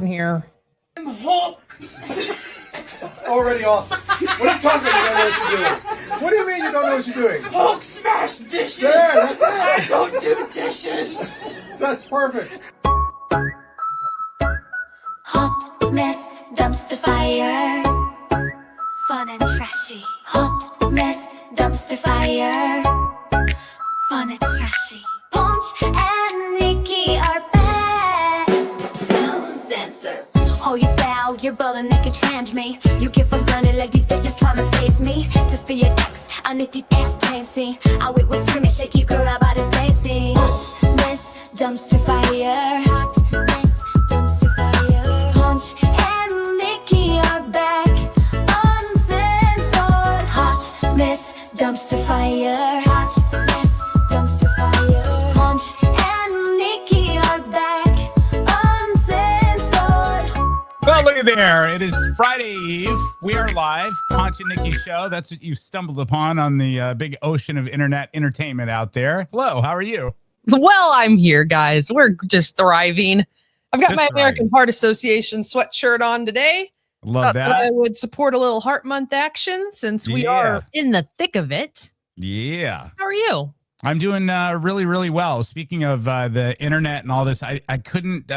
in here. I'm Hulk. Already awesome. What are you talking about? You don't know what you're doing. What do you mean you don't know what you're doing? Hulk smash dishes. There, that's it. I don't do dishes. That's perfect. Hot mess, dumpster fire. Fun and trashy. Hot mess, dumpster fire. Fun and trashy. Ponch and Nikki are back. No censor. Oh, you bow, you're balling naked trans me. You give a gun like these fitness trying to face me. Just be your ex, I need the ass dancing. I wait with screaming, shaky girl about his dancing. Hot mess, dumpster fire. Hot mess, dumpster fire. Ponch and Nikki are back. Uncensored. Hot mess, dumpster fire. Hot mess, dumpster fire. Ponch and Nikki are back. Uncensored. Well, look at there. It is Friday Eve. We are live. Ponch and Nikki show. That's what you stumbled upon on the big ocean of internet entertainment out there. Hello, how are you? Well, I'm here, guys. We're just thriving. I've got Just my thriving. American Heart Association sweatshirt on today. Love Thought that. I would support a little Heart Month action since we Yeah. are in the thick of it. Yeah. How are you? I'm doing really, really well. Speaking of the internet and all this, I couldn't.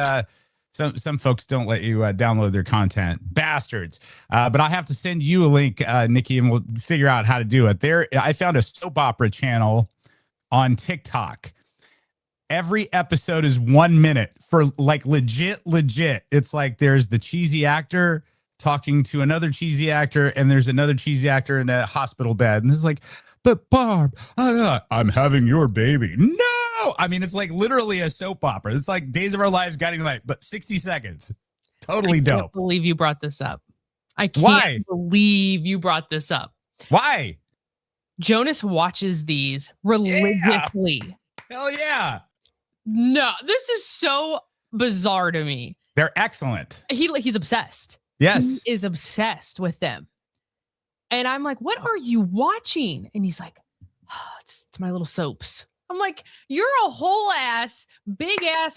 Some folks don't let you download their content, bastards. But I have to send you a link, Nikki, and we'll figure out how to do it. There, I found a soap opera channel on TikTok. Every episode is 1 minute for like legit. It's like there's the cheesy actor talking to another cheesy actor, and there's another cheesy actor in a hospital bed, and this is like, but Barb, I'm having your baby. No, I mean, it's like literally a soap opera. It's like Days of Our Lives Guiding Light, but 60 seconds. Totally I can't dope. believe you brought this up. I can't Why? believe you brought this up. Why? Jonas watches these religiously. Hell yeah. No, this is so bizarre to me. They're excellent. He's obsessed. Yes. He is obsessed with them. And I'm like, what are you watching? And he's like, oh, it's my little soaps. I'm like, you're a whole ass, big ass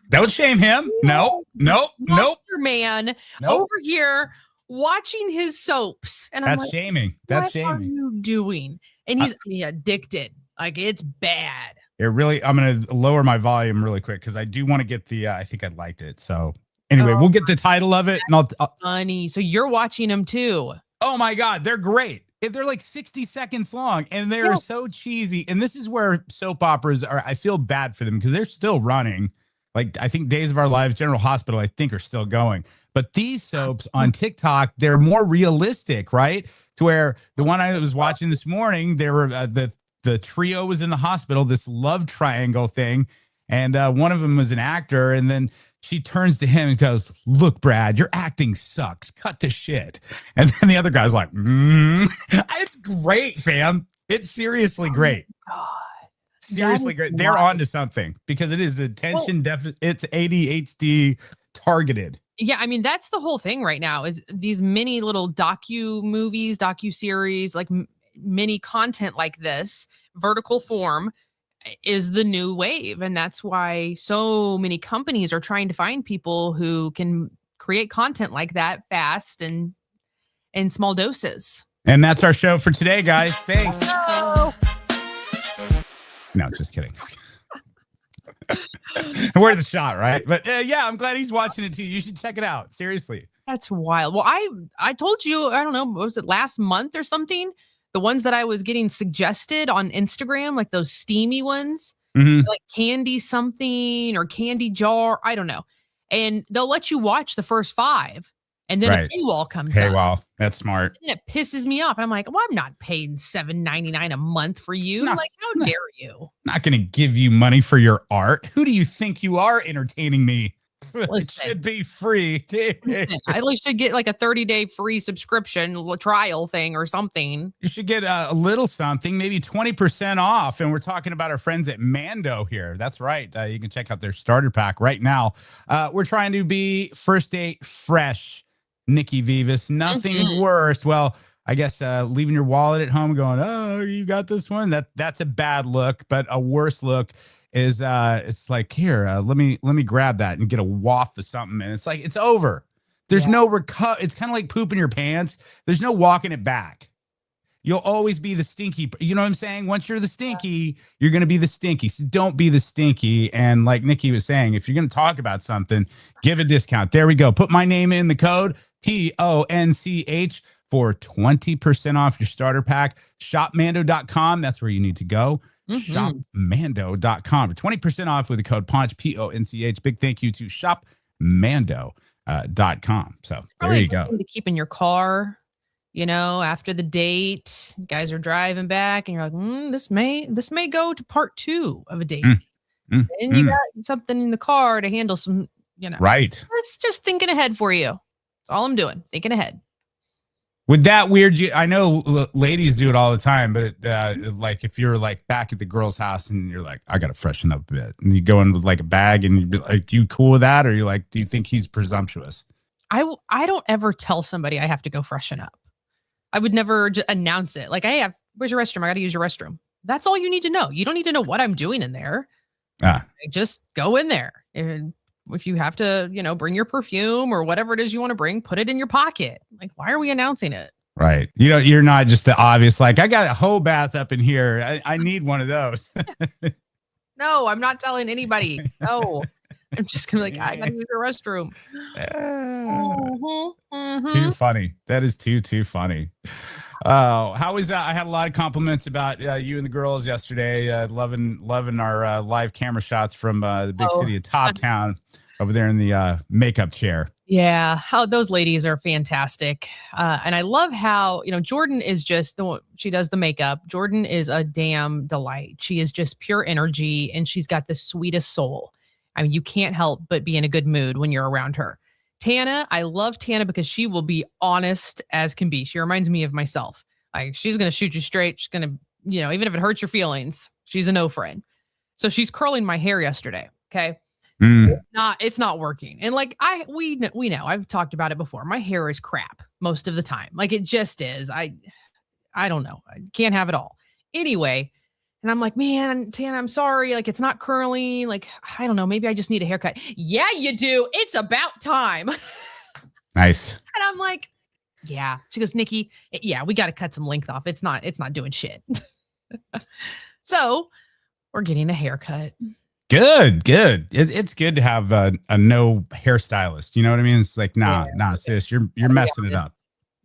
Don't shame him. Nope. monster man Nope. over here watching his soaps. And I'm That's like, shaming. That's what are shaming. you doing? And he's addicted. Like, it's bad. It really, I'm going to lower my volume really quick because I do want to get the, I think I liked it. So anyway, we'll get the title of it. And I'll Funny. So you're watching them too. oh my God, they're great. They're like 60 seconds long and they're so cheesy. And this is where soap operas are. I feel bad for them because they're still running. Like, I think Days of Our Lives, General Hospital, I think are still going. But these soaps on TikTok, they're more realistic, right? To where the one I was watching this morning, they were the trio was in the hospital, this love triangle thing. And one of them was an actor. And then she turns to him and goes, look, Brad, your acting sucks. Cut to shit. And then the other guy's like, it's great, fam. It's seriously great. God. Seriously great. They're wild. onto something because it is attention deficit. It's ADHD targeted. Yeah, I mean, that's the whole thing right now is these mini little docu-movies, docu-series, like mini content like this, vertical form is the new wave. And that's why so many companies are trying to find people who can create content like that fast and in small doses. And that's our show for today, guys. Thanks. No, just kidding. Where's the shot, right? But yeah, I'm glad he's watching it too. You should check it out. Seriously. That's wild. Well, I told you, I don't know, what was it last month or something? The ones that I was getting suggested on Instagram, like those steamy ones, like candy something or candy jar. I don't know. And they'll let you watch the first 5. And then a paywall comes up. Paywall. That's smart. And it pisses me off. And I'm like, well, I'm not paying $7.99 a month for you. No, like, how dare you? Not going to give you money for your art. Who do you think you are entertaining me? It Listen. should be free. Listen, I at least should get like a 30-day free subscription trial thing or something. You should get a little something, maybe 20% off. And we're talking about our friends at Mando here. That's right. You can check out their starter pack right now. We're trying to be first date fresh, Nikki Vivas. Nothing worse. Well, I guess leaving your wallet at home going, oh, you got this one. That's a bad look, but a worse look is it's like, here, let me grab that and get a waft of something, and it's like it's over. There's no it's kind of like pooping your pants. There's no walking it back. You'll always be the stinky. You know what I'm saying? Once you're the stinky, you're going to be the stinky. So don't be the stinky. And like Nikki was saying, if you're going to talk about something, give a discount. There we go. Put my name in the code PONCH for 20% off your starter pack. Shopmando.com. That's where you need to go. Shopmando.com for 20% off with the code PONCH, PONCH. Big thank you to shopmando.com. So there you go. To keep in your car. You know, after the date, you guys are driving back and you're like, this may go to part 2 of a date. And you got something in the car to handle some, Right. It's just thinking ahead for you. That's all I'm doing. Thinking ahead. Would that weird you? I know ladies do it all the time, but like if you're like back at the girl's house and you're like, I got to freshen up a bit, and you go in with like a bag and you'd be like, you cool with that? Or you're like, do you think he's presumptuous? I don't ever tell somebody I have to go freshen up. I would never announce it. Like, hey, where's your restroom? I got to use your restroom. That's all you need to know. You don't need to know what I'm doing in there. Just go in there. And if you have to, bring your perfume or whatever it is you want to bring, put it in your pocket. Like, why are we announcing it? Right. You're not just the obvious, like, I got a whole bath up in here. I need one of those. No, I'm not telling anybody. No. I'm just gonna be like, I gotta use your restroom. Too funny. That is too funny. How was that? I had a lot of compliments about you and the girls yesterday. Loving our live camera shots from the big city of Top Town over there in the makeup chair. Yeah, how those ladies are fantastic. And I love how, Jordan is just she does the makeup. Jordan is a damn delight. She is just pure energy and she's got the sweetest soul. I mean, you can't help but be in a good mood when you're around her. Tana, I love Tana because she will be honest as can be. She reminds me of myself. Like, she's going to shoot you straight. She's going to, even if it hurts your feelings, she's a no friend. So she's curling my hair yesterday. Okay. It's not working. And like, we know, I've talked about it before. My hair is crap most of the time. Like, it just is. I don't know. I can't have it all. Anyway. And I'm like, man, Tana, I'm sorry. Like, it's not curling. Like, I don't know. Maybe I just need a haircut. Yeah, you do. It's about time. Nice. And I'm like, yeah. She goes, Nikki, yeah, we got to cut some length off. It's not doing shit. So we're getting a haircut. Good. It's good to have a no hairstylist. You know what I mean? It's like, nah, sis, you're messing it up.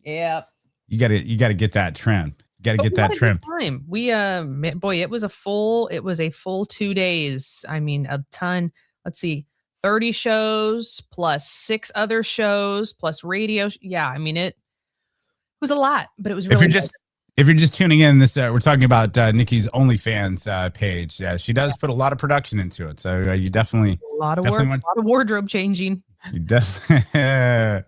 Yeah. You gotta get that trim. Got to get that trim. Time. We it was a full 2 days. I mean, a ton. Let's see, 30 shows plus 6 other shows plus radio. Yeah, I mean, it was a lot, but it was really if you're just tuning in, this we're talking about Nikki's OnlyFans page. Yeah, she does put a lot of production into it. So you definitely a lot of work, a lot of wardrobe changing. You definitely.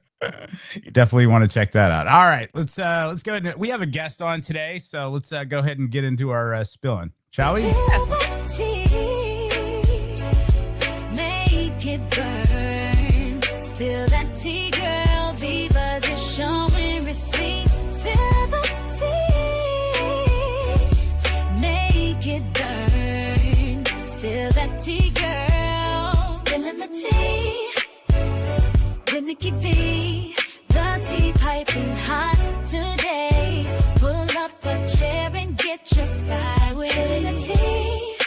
You definitely want to check that out. All right, let's go ahead. We have a guest on today, so let's go ahead and get into our spilling, shall we? Make it burn. Spill that tea, girl. Viva's is showing receipts. Spill the tea. Make it burn. Spill that tea, girl. Spilling the tea. With Nikki V, the tea piping hot today. Pull up a chair and get your spot with the tea.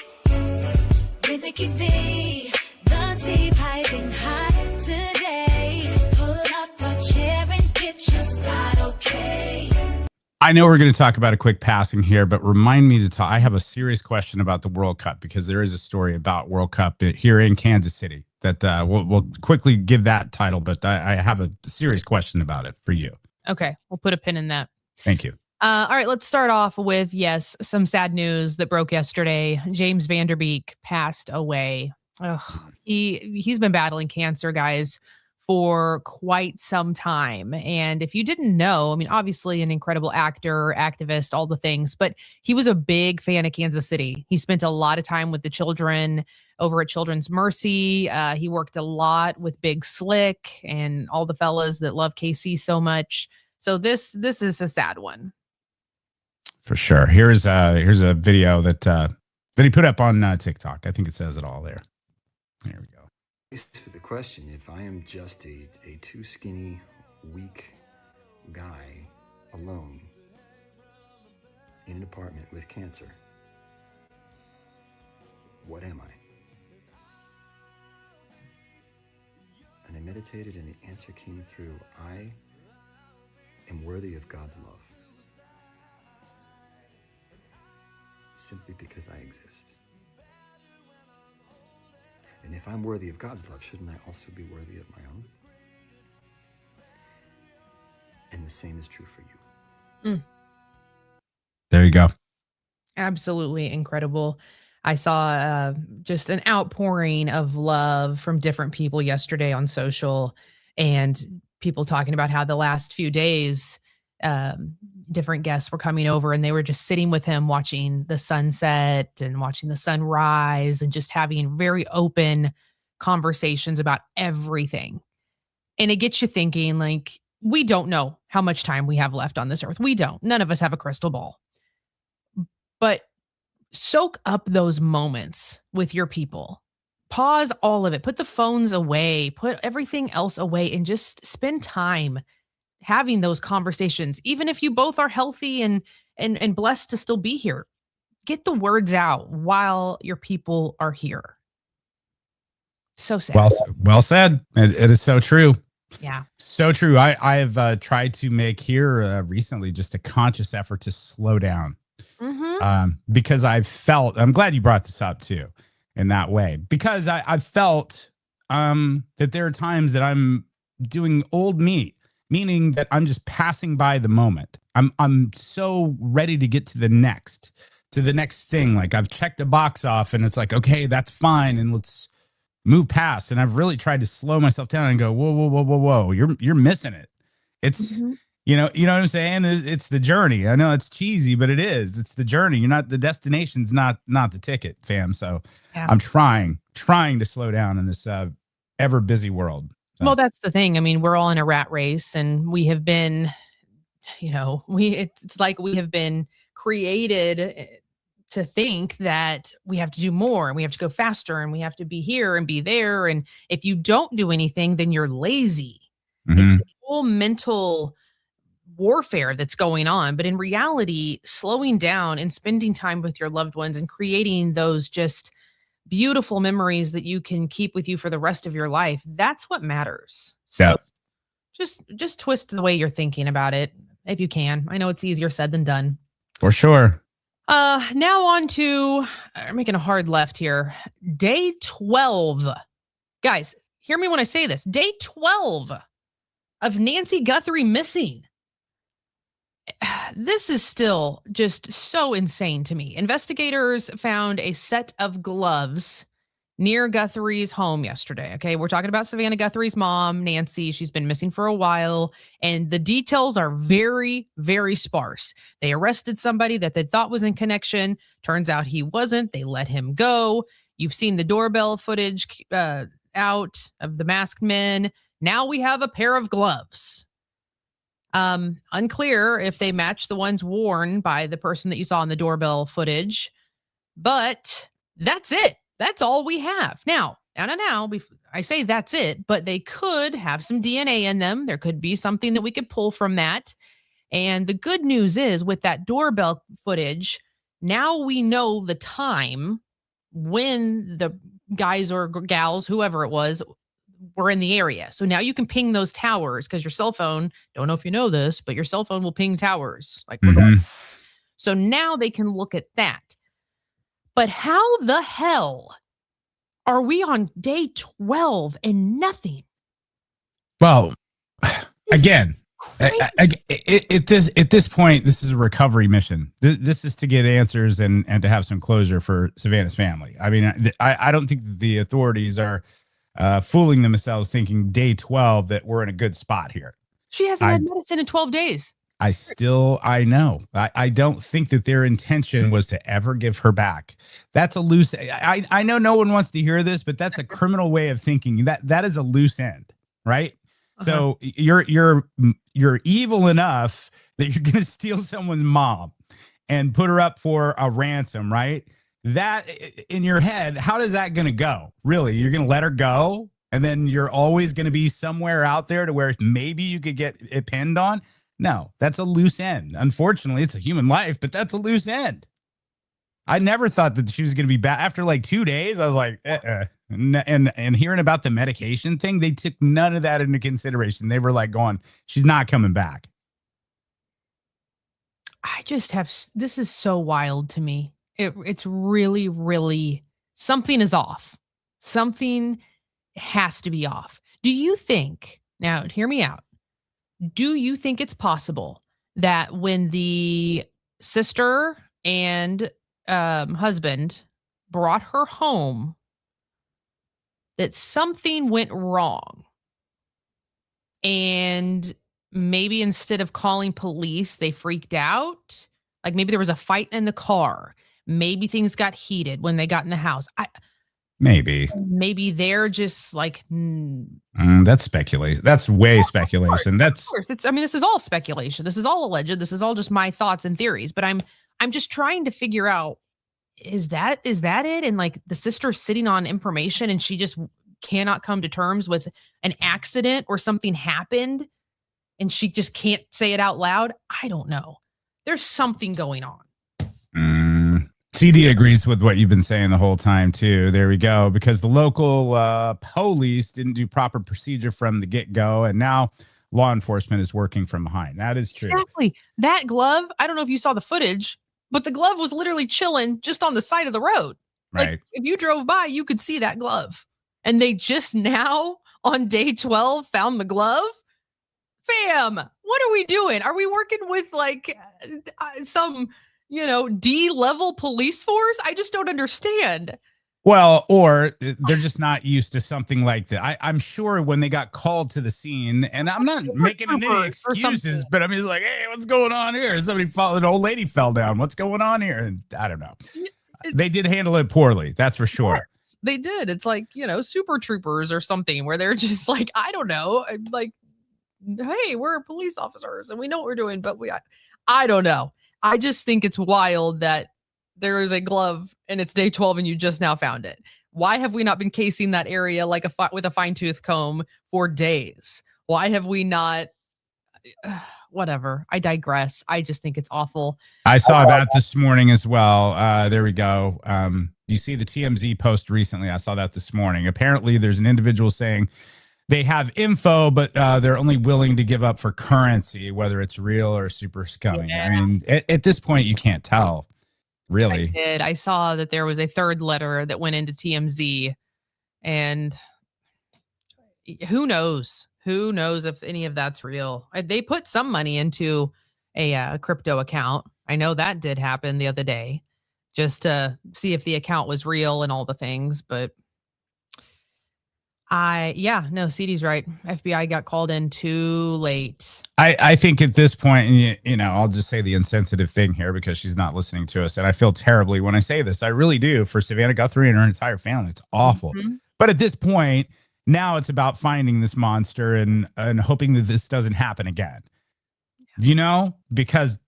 With Nikki V, the tea piping hot today. Pull up a chair and get your spot, okay? I know we're going to talk about a quick passing here, but remind me to talk. I have a serious question about the World Cup because there is a story about World Cup here in Kansas City that we'll quickly give that title, but I have a serious question about it for you. Okay, we'll put a pin in that. Thank you. All right, let's start off with, some sad news that broke yesterday. James Van Der Beek passed away. He's been battling cancer, guys, for quite some time. And if you didn't know, I mean, obviously an incredible actor, activist, all the things, but he was a big fan of Kansas City. He spent a lot of time with the children over at Children's Mercy. He worked a lot with Big Slick and all the fellas that love KC so much. So this is a sad one. For sure. Here's a video that that he put up on TikTok. I think it says it all there. There we go. To the question, if I am just a too skinny, weak guy alone in an apartment with cancer, what am I? And I meditated and the answer came through. I am worthy of God's love. Simply because I exist. And if I'm worthy of God's love, shouldn't I also be worthy of my own? And the same is true for you. There you go. Absolutely incredible. I saw just an outpouring of love from different people yesterday on social, and people talking about how the last few days, different guests were coming over and they were just sitting with him watching the sunset and watching the sunrise and just having very open conversations about everything. And it gets you thinking, like, we don't know how much time we have left on this earth. We don't. None of us have a crystal ball. But soak up those moments with your people. Pause all of it. Put the phones away. Put everything else away and just spend time having those conversations. Even if you both are healthy and blessed to still be here, get the words out while your people are here. So sad. Well said. It is so true. Yeah. So true. I have tried to make here recently just a conscious effort to slow down. Because I'm glad you brought this up too, in that way, because I've felt that there are times that I'm doing old me, meaning that I'm just passing by the moment. I'm so ready to get to the next thing. Like I've checked a box off and it's like, okay, that's fine. And let's move past. And I've really tried to slow myself down and go, whoa. You're missing it. It's, you know what I'm saying? It's the journey. I know it's cheesy, but it is. It's the journey. You're not, the destination's not the ticket, fam. So yeah. I'm trying to slow down in this ever busy world. So. Well, that's the thing. I mean, we're all in a rat race and we have been, it's like we have been created to think that we have to do more and we have to go faster and we have to be here and be there. And if you don't do anything, then you're lazy. It's the whole mental warfare that's going on. But in reality, slowing down and spending time with your loved ones and creating those just beautiful memories that you can keep with you for the rest of your life, that's what matters. So just twist the way you're thinking about it if you can. I know it's easier said than done. For sure. Now on to, I'm making a hard left here. Day 12. Guys, hear me when I say this. Day 12 of Nancy Guthrie missing. This is still just so insane to me. Investigators found a set of gloves near Guthrie's home yesterday. Okay, we're talking about Savannah Guthrie's mom, Nancy. She's been missing for a while, and the details are very, very sparse. They arrested somebody that they thought was in connection. Turns out he wasn't. They let him go. You've seen the doorbell footage out of the masked men. Now we have a pair of gloves. Unclear if they match the ones worn by the person that you saw in the doorbell footage, but that's it. That's all we have. Now, I say that's it, but they could have some DNA in them. There could be something that we could pull from that. And the good news is with that doorbell footage, now we know the time when the guys or gals, whoever it was, were in the area. So now you can ping those towers because your cell phone, don't know if you know this, but your cell phone will ping towers. Like So now they can look at that. But how the hell are we on day 12 and nothing? Well, again, at this point, this is a recovery mission. This is to get answers and to have some closure for Savannah's family. I mean, I don't think that the authorities are fooling themselves thinking day 12 that we're in a good spot here. She hasn't had medicine in 12 days. I know. I don't think that their intention was to ever give her back. That's a loose. I know no one wants to hear this, but that's a criminal way of thinking. That is a loose end, right? So you're evil enough that you're going to steal someone's mom and put her up for a ransom, right? that in your head, how is that going to go? Really? You're going to let her go? And then you're always going to be somewhere out there to where maybe you could get it pinned on? No, that's a loose end. Unfortunately, it's a human life, but that's a loose end. I never thought that she was going to be back after like 2 days. I was like, and hearing about the medication thing, they took none of that into consideration. They were like going, she's not coming back. I just have, this is so wild to me. It's really, really, something is off. Something has to be off. Do you think, now hear me out. Do you think it's possible that when the sister and husband brought her home, that something went wrong? And maybe instead of calling police, they freaked out? Like maybe there was a fight in the car. Maybe things got heated when they got in the house. Maybe they're just like that's speculation. That's way speculation. Of course. This is all speculation. This is all alleged. This is all just my thoughts and theories. But I'm just trying to figure out, is that it? And like the sister's sitting on information and she just cannot come to terms with an accident or something happened and she just can't say it out loud. I don't know. There's something going on. CD agrees with what you've been saying the whole time, too. There we go. Because the local police didn't do proper procedure from the get-go, and now law enforcement is working from behind. That is true. Exactly. That glove, I don't know if you saw the footage, but the glove was literally chilling just on the side of the road. Right. Like, if you drove by, you could see that glove. And they just now, on day 12, found the glove? Fam, what are we doing? Are we working with, like, some... D-level police force? I just don't understand. Well, or they're just not used to something like that. I'm sure when they got called to the scene, and I'm not making any excuses, but I'm just like, hey, what's going on here? Somebody an old lady fell down. What's going on here? And I don't know. They did handle it poorly. That's for sure. Yes, they did. It's like, Super Troopers or something where they're just like, I don't know. Like, hey, we're police officers and we know what we're doing, but I don't know. I just think it's wild that there is a glove and it's day 12 and you just now found it. Why have we not been casing that area like with a fine tooth comb for days? Why have we not? Whatever. I digress. I just think it's awful. I saw that this morning as well. There we go. You see the TMZ post recently. I saw that this morning. Apparently, there's an individual saying they have info, but they're only willing to give up for currency, whether it's real or super scummy. Yeah. I mean, at this point, you can't tell, really. I saw that there was a third letter that went into TMZ, and who knows? Who knows if any of that's real? They put some money into a crypto account. I know that did happen the other day, just to see if the account was real and all the things, but... CD's right. FBI got called in too late. I think at this point, I'll just say the insensitive thing here because she's not listening to us. And I feel terribly when I say this. I really do for Savannah Guthrie and her entire family. It's awful. Mm-hmm. But at this point, now it's about finding this monster and hoping that this doesn't happen again. Because,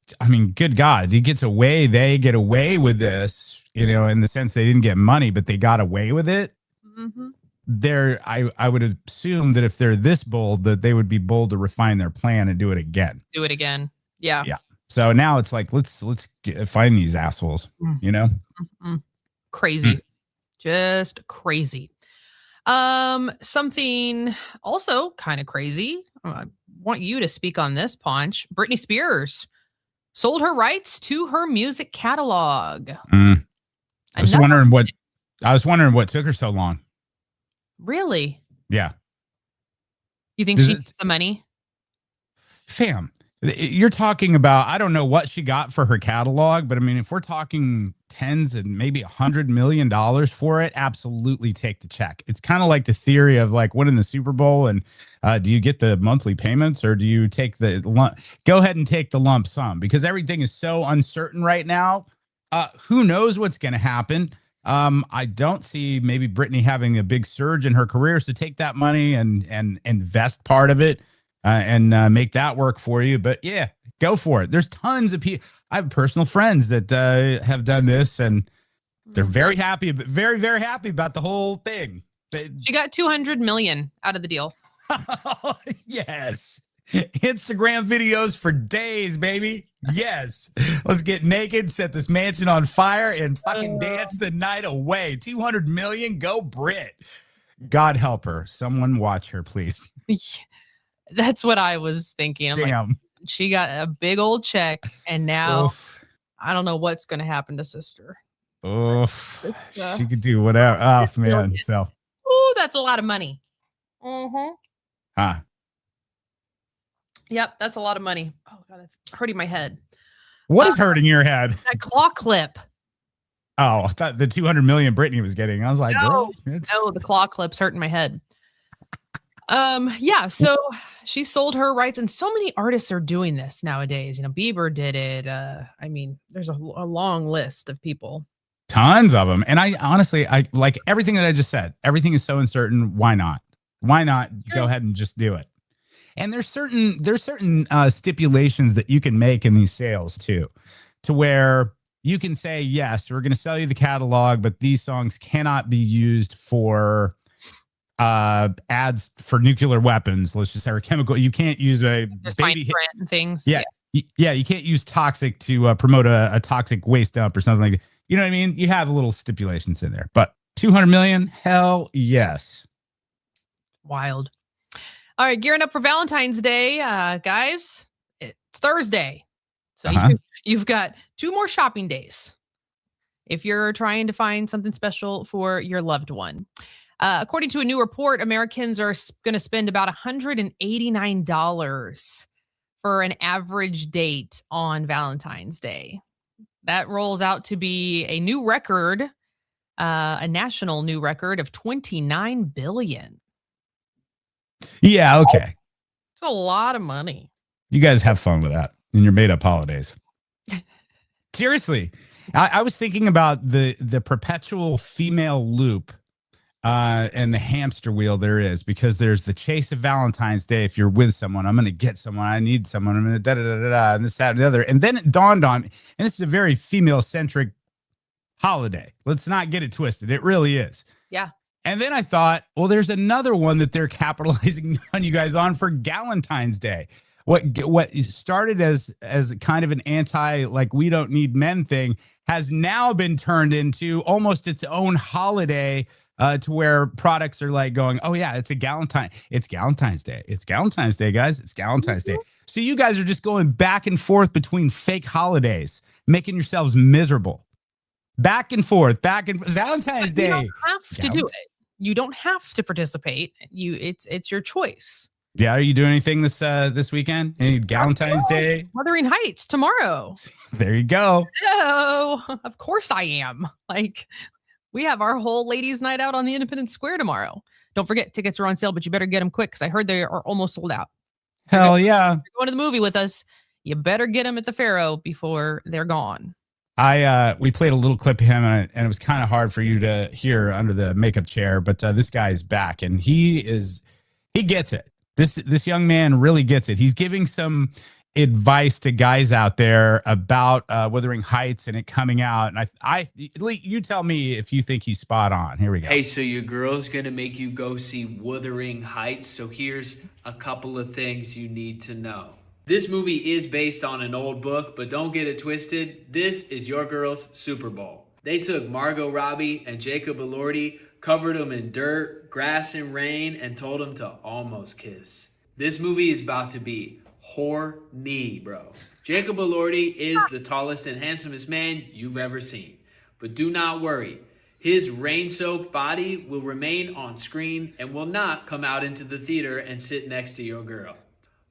good God, they get away with this, in the sense they didn't get money, but they got away with it. Mm-hmm. I would assume that if they're this bold, that they would be bold to refine their plan and do it again. Yeah. So now it's like, let's find these assholes, Mm-hmm. Crazy. Just crazy. Something also kind of crazy. I want you to speak on this, Ponch. Britney Spears sold her rights to her music catalog. I was wondering what took her so long. Really? Yeah. You think she needs the money? Fam, you're talking about, I don't know what she got for her catalog, but if we're talking tens and maybe $100 million for it, absolutely take the check. It's kind of like the theory of like winning the Super Bowl and do you get the monthly payments or do you take go ahead and take the lump sum because everything is so uncertain right now. Who knows what's going to happen? I don't see maybe Britney having a big surge in her career, so take that money and invest part of it and make that work for you. But yeah, go for it. There's tons of people. I have personal friends that have done this, and They're very happy, but very, very happy about the whole thing. She got 200 million out of the deal. Yes. Instagram videos for days, baby. Yes. Let's get naked, set this mansion on fire, and fucking dance the night away. 200 million. Go Brit. God help her. Someone watch her, please. That's what I was thinking. I'm Damn. like, she got a big old check, and now Oof. I don't know what's going to happen to sister. Oof. She could do whatever. Oh, man. So. Ooh, that's a lot of money. Mm-hmm. Huh. Yep, that's a lot of money. Oh, God, that's hurting my head. What is hurting your head? That claw clip. Oh, I thought the 200 million Brittany was getting. I was like, No, girl, the claw clip's hurting my head. Yeah, so she sold her rights, and so many artists are doing this nowadays. You know, Bieber did it. I mean, there's a long list of people. Tons of them. And I honestly, I like everything that I just said. Everything is so uncertain. Why not? Why not go ahead and just do it? And there's certain stipulations that you can make in these sales too, to where you can say, yes, we're going to sell you the catalog, but these songs cannot be used for ads for nuclear weapons. Let's just say, or chemical. You can't use a baby hit and things. Yeah. Yeah. You can't use toxic to promote a toxic waste dump or something like that. You know what I mean? You have little stipulations in there, but 200 million, hell yes. Wild. All right, gearing up for Valentine's Day, guys. It's Thursday, so you've got 2 more shopping days if you're trying to find something special for your loved one. According to a new report, Americans are going to spend about $189 for an average date on Valentine's Day. That rolls out to be a new record, a national new record of $29 billion. Yeah, okay. It's a lot of money. You guys have fun with that in your made-up holidays. Seriously, I was thinking about the perpetual female loop and the hamster wheel there is, because there's the chase of Valentine's Day. If you're with someone, I'm going to get someone. I need someone. I'm going to da-da-da-da-da, and this, that, and the other. And then it dawned on me, and this is a very female-centric holiday. Let's not get it twisted. It really is. Yeah. And then I thought, well, there's another one that they're capitalizing on you guys on for Galentine's Day. What started as kind of an anti, like, we don't need men thing has now been turned into almost its own holiday, to where products are like going, oh yeah, it's Galentine's Day. It's Galentine's Day, guys. It's Galentine's Day. So you guys are just going back and forth between fake holidays, making yourselves miserable. Back and forth, Valentine's Day. You don't have to do it. You don't have to participate. It's your choice. Yeah, are you doing anything this weekend? Any Galentine's Day? Wuthering Heights tomorrow. There you go. Oh, of course I am. Like, we have our whole ladies' night out on the Independence Square tomorrow. Don't forget, tickets are on sale, but you better get them quick because I heard they are almost sold out. Hell yeah! If you're going to the movie with us, you better get them at the Pharaoh before they're gone. We played a little clip of him, and it was kind of hard for you to hear under the makeup chair, but this guy's back, and he gets it. This young man really gets it. He's giving some advice to guys out there about Wuthering Heights and it coming out. And you tell me if you think he's spot on. Here we go. Hey, so your girl's gonna make you go see Wuthering Heights. So here's a couple of things you need to know. This movie is based on an old book, but don't get it twisted. This is your girl's Super Bowl. They took Margot Robbie and Jacob Elordi, covered them in dirt, grass, and rain, and told them to almost kiss. This movie is about to be horny, bro. Jacob Elordi is the tallest and handsomest man you've ever seen. But do not worry. His rain-soaked body will remain on screen and will not come out into the theater and sit next to your girl.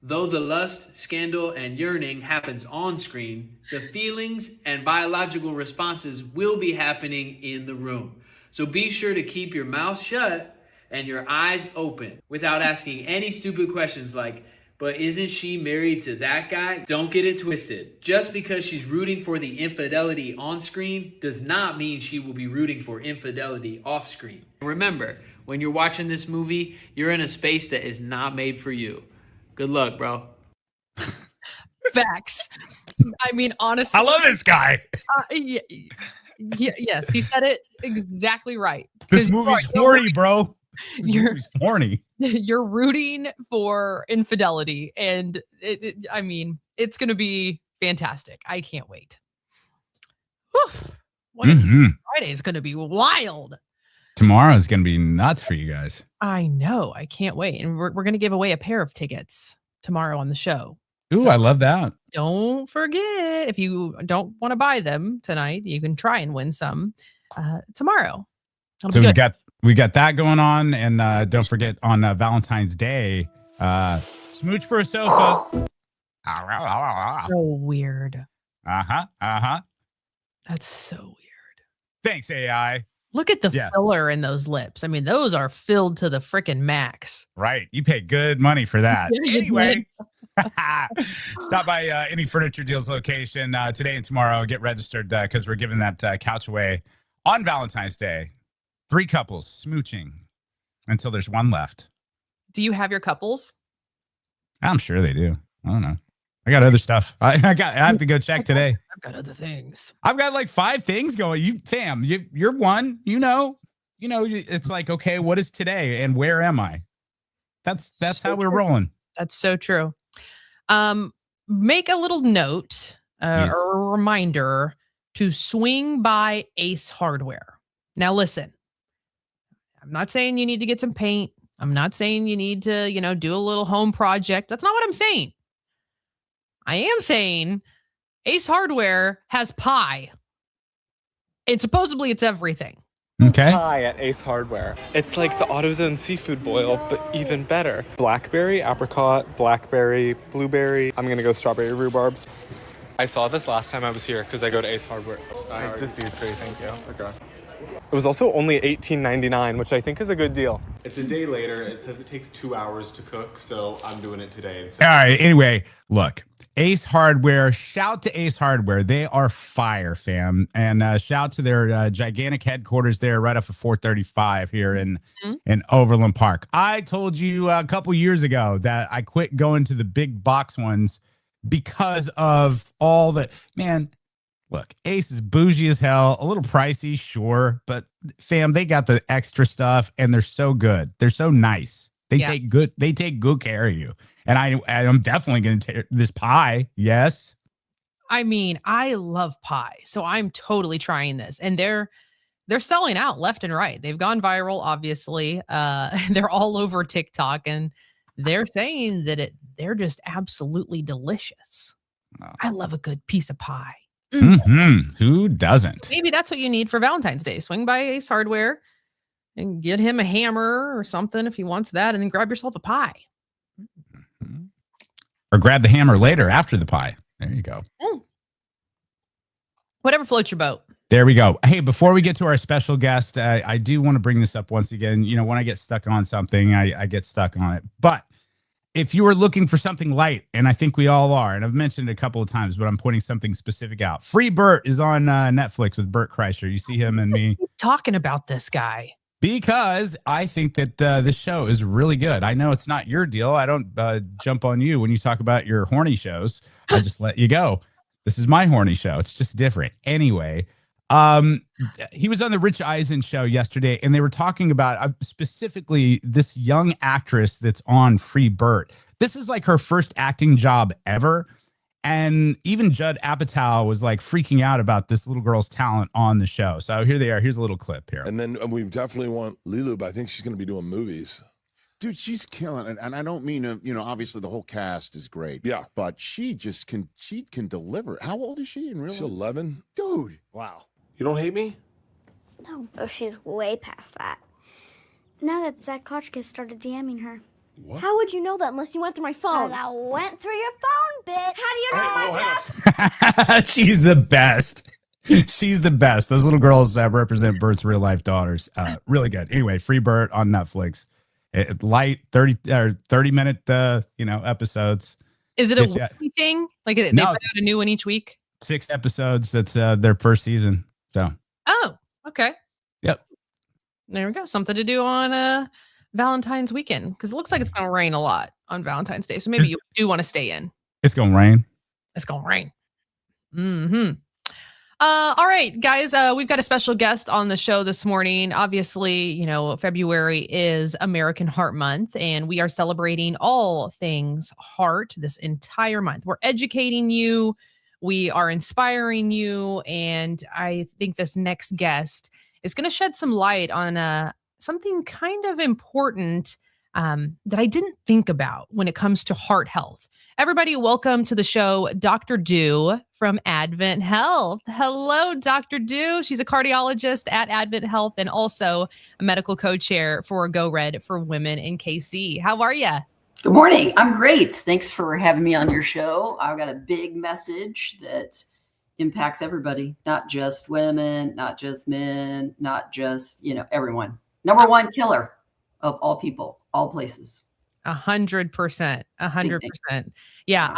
Though the lust, scandal, and yearning happens on screen, the feelings and biological responses will be happening in the room. So be sure to keep your mouth shut and your eyes open without asking any stupid questions like, but isn't she married to that guy? Don't get it twisted. Just because she's rooting for the infidelity on screen does not mean she will be rooting for infidelity off screen. Remember, when you're watching this movie, you're in a space that is not made for you. Good luck, bro. Facts. I mean, honestly, I love this guy. Yeah, Yes, he said it exactly right. This 'Cause you movie's are- horny, bro. This You're- movie's horny. You're rooting for infidelity, and I mean, it's going to be fantastic. I can't wait. Whew. Friday is going to be wild. Tomorrow is going to be nuts for you guys. I know. I can't wait. And we're going to give away a pair of tickets tomorrow on the show. Ooh, I love that. Don't forget, if you don't want to buy them tonight, you can try and win some tomorrow. That'll So be we good. got that going on, and don't forget on Valentine's Day, smooch for a sofa. So weird. That's so weird. Thanks, AI. Look at the Yeah. filler in those lips. I mean, those are filled to the freaking max. Right, you pay good money for that. Yeah, you Anyway, stop by any furniture deals location today and tomorrow. Get registered because we're giving that couch away on Valentine's Day. 3 couples smooching until there's one left. Do you have your couples? I'm sure they do. I don't know. I got other stuff. I have to go check today. I've got other things. I've got like 5 things going. You're one. It's like, okay, what is today and where am I? That's So how we're true. rolling. That's so true. Make a little note, Yes. or a reminder to swing by Ace Hardware. Now, listen, I'm not saying you need to get some paint. I'm not saying you need to, do a little home project. That's not what I'm saying. I am saying Ace Hardware has pie. And supposedly it's everything. Okay. Pie at Ace Hardware. It's like the AutoZone seafood boil, but even better. Blackberry, apricot, blackberry, blueberry. I'm gonna go strawberry rhubarb. I saw this last time I was here because I go to Ace Hardware. Just these 3, thank you. Okay. It was also only $18.99, which I think is a good deal. It's a day later. It says it takes 2 hours to cook, so I'm doing it today. All right. Anyway, look, Ace Hardware. Shout to Ace Hardware. They are fire, fam. And shout to their gigantic headquarters there right off of 435 here in Overland Park. I told you a couple years ago that I quit going to the big box ones because of all the, man, look, Ace is bougie as hell, a little pricey, sure, but fam, they got the extra stuff and they're so good. They're so nice. They take good care of you. And I'm definitely going to take this pie. Yes. I mean, I love pie, so I'm totally trying this. And they're selling out left and right. They've gone viral, obviously. They're all over TikTok, and they're saying that they're just absolutely delicious. Wow. I love a good piece of pie. Who doesn't? Maybe that's what you need for Valentine's Day. Swing by Ace Hardware and get him a hammer or something if he wants that, and then grab yourself a pie. Or grab the hammer later after the pie. There you go. Whatever floats your boat. There we go. Hey, before we get to our special guest, I do want to bring this up once again. When I get stuck on something, I get stuck on it. But if you are looking for something light, and I think we all are, and I've mentioned it a couple of times, but I'm pointing something specific out. Free Bert is on Netflix with Bert Kreischer. You see him and me. Talking about this guy. Because I think that this show is really good. I know it's not your deal. I don't jump on you when you talk about your horny shows. I just let you go. This is my horny show. It's just different. Anyway, he was on the Rich Eisen show yesterday, and they were talking about specifically this young actress that's on Free Bert. This is like her first acting job ever. And even Judd Apatow was like freaking out about this little girl's talent on the show. So here they are. Here's a little clip here. And then we definitely want Lilu, but I think she's going to be doing movies. Dude, she's killing it. And I don't mean to, obviously the whole cast is great. Yeah. But she can deliver. How old is she in real She's life? 11. Dude. Wow. You don't hate me? No, oh, she's way past that. Now that Zach Kotchka started DMing her. What? How would you know that unless you went through my phone? I went through your phone, bitch. How do you know my password? She's the best. She's the best. Those little girls represent Bert's real life daughters. Really good. Anyway, Free Bert on Netflix. Light 30-minute episodes. Is it a weekly thing? Like they put out a new one each week? 6 episodes. That's their first season. So. Oh, okay. Yep. There we go. Something to do on Valentine's weekend, because it looks like it's going to rain a lot on Valentine's Day. So maybe you do want to stay in. It's going to rain. It's going to rain. Mm-hmm. All right, guys, we've got a special guest on the show this morning. Obviously, you know, February is American Heart Month, and we are celebrating all things heart this entire month. We're educating you, we are inspiring you, and I think this next guest is going to shed some light on something kind of important that I didn't think about when it comes to heart health. Everybody, welcome to the show, Dr. Dew from Advent Health. Hello, Dr. Dew. She's a cardiologist at Advent Health and also a medical co-chair for Go Red for Women in KC. How are you? Good morning. I'm great. Thanks for having me on your show. I've got a big message that impacts everybody, not just women, not just men, not just, everyone. Number one killer of all people, all places. 100%. 100%. Yeah.